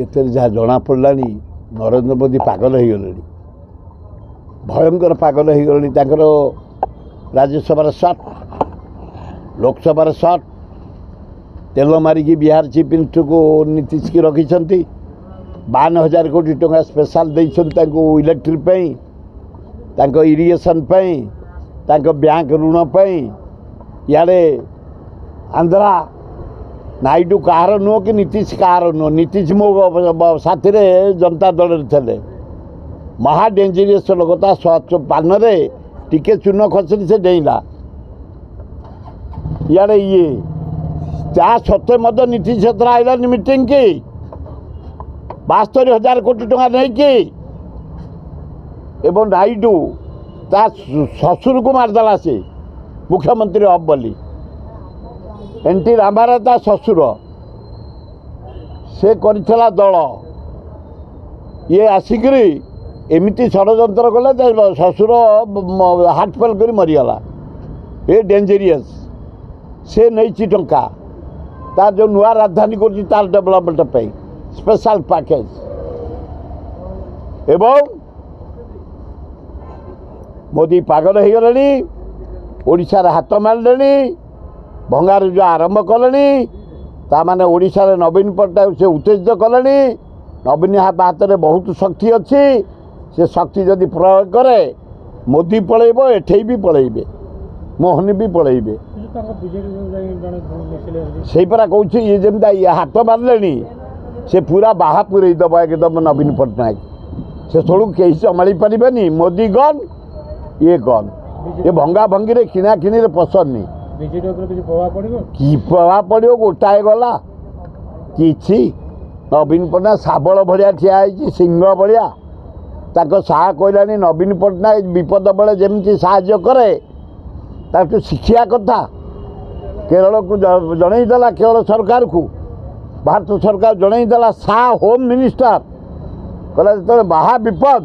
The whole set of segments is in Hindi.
एते जहाँ जना पड़ा नरेंद्र मोदी पागल हो गले भयंकर पागल हो गले राज्यसभा शट लोकसभा शट तेल मारिकी बिहार चीफ मिनिस्टर को नीतीश की रखिंट 52,000 कोटी टंका स्पेशल देते इलेक्ट्रिक इरिगेशन बैंक ऋण इे आंध्रा नायडू कहार नुह कि नीतीश कहार नुह नीतीश मो साथी जनता दल थे महा डेंजरियस लोक पान टिके चून खसली से डेला इे ये ता सत्वे मत नीतीश आईला मीटिंग की 72,000 कोटी टंका नहीं कि नायडू ता ससुर को मारदेला से मुख्यमंत्री अब बोली एनटी रामाराव ता ससुर से करिथला दल ये आसिकरी एमती षड्यंत्र कले ससुर हार्ट फेल कर मरीगला ये डेंजरियस से नहीं टंका तार जो नुआ राजधानी कर डेवलपमेंट स्पेशल पैकेज एवं मोदी पागल हो गले ओडिशार हाथ मारे भंगारुज आरंभ कले ताने ओडिशार नवीन पट्टनायक से उत्तेजित कले नवीन हाथ में बहुत शक्ति अच्छी से शक्ति जदि प्रयोग करे मोदी पलैब एठे भी पलैबे मोहन भी पलैबे से परा कौच ये जमी ये हाथ मारे से पूरा बाहा पूरे दब एकदम नवीन पट्टनायक से थोड़ा कहीं संभाली पारे मोदी गन ये गन ये भंगा भंगी किणा किणी पसंद नहीं कि प्रभाव पड़ो गोटाए गला कि नवीन पट्टनायक शाबल भाया ठिया है सिंह भाया साहा कहलानी नवीन पट्टनायक विपद बेले जमी साहाय्य करे ताकू शिखिया कथा केरल को जनईदेला केरल सरकार को भारत सरकार जनईदेला शाह होम मिनिस्टर कहला जो बाहा विपद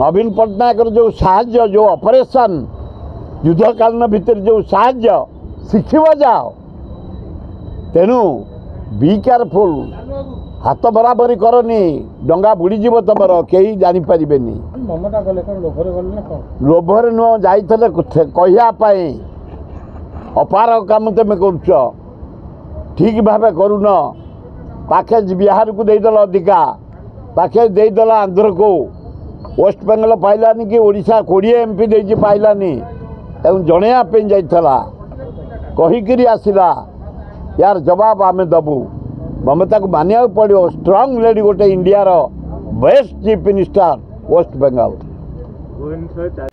नवीन पट्टनायक जो साहाय्य जो ऑपरेशन युद्धकालीन भितर जो साहाय्य शिखिब जाओ तेणु बी केयरफुल हाथ बराबरी करनी डंगा बुड़ीज तुम कहीं जापर लोभर नुह जाते कहवाई अपार काम तुम कर ठीक भाव करुन पैकेज बिहार को देदेल अधिका पैकेज देदेल आंध्र को वेस्ट बेंगल पाइलानी कि ओडिशा 20 MP दे पाइलानी जनवाई जाइला कहीकि आसला यार जवाब आम दबू ममता को मानिया पड़ो स्ट्रांग लेडी गोटे India best chief minister West Bengal.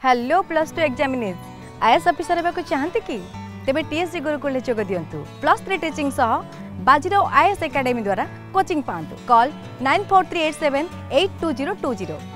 Hello +2 examinees IAS officer होगा चाहते कि तेबे टीएससी गुरुकुल जोग दियंतु +3 टीचिंग सह बाजीराव आईएएस एकेडमी द्वारा कोचिंग पांतु कॉल 9438782020।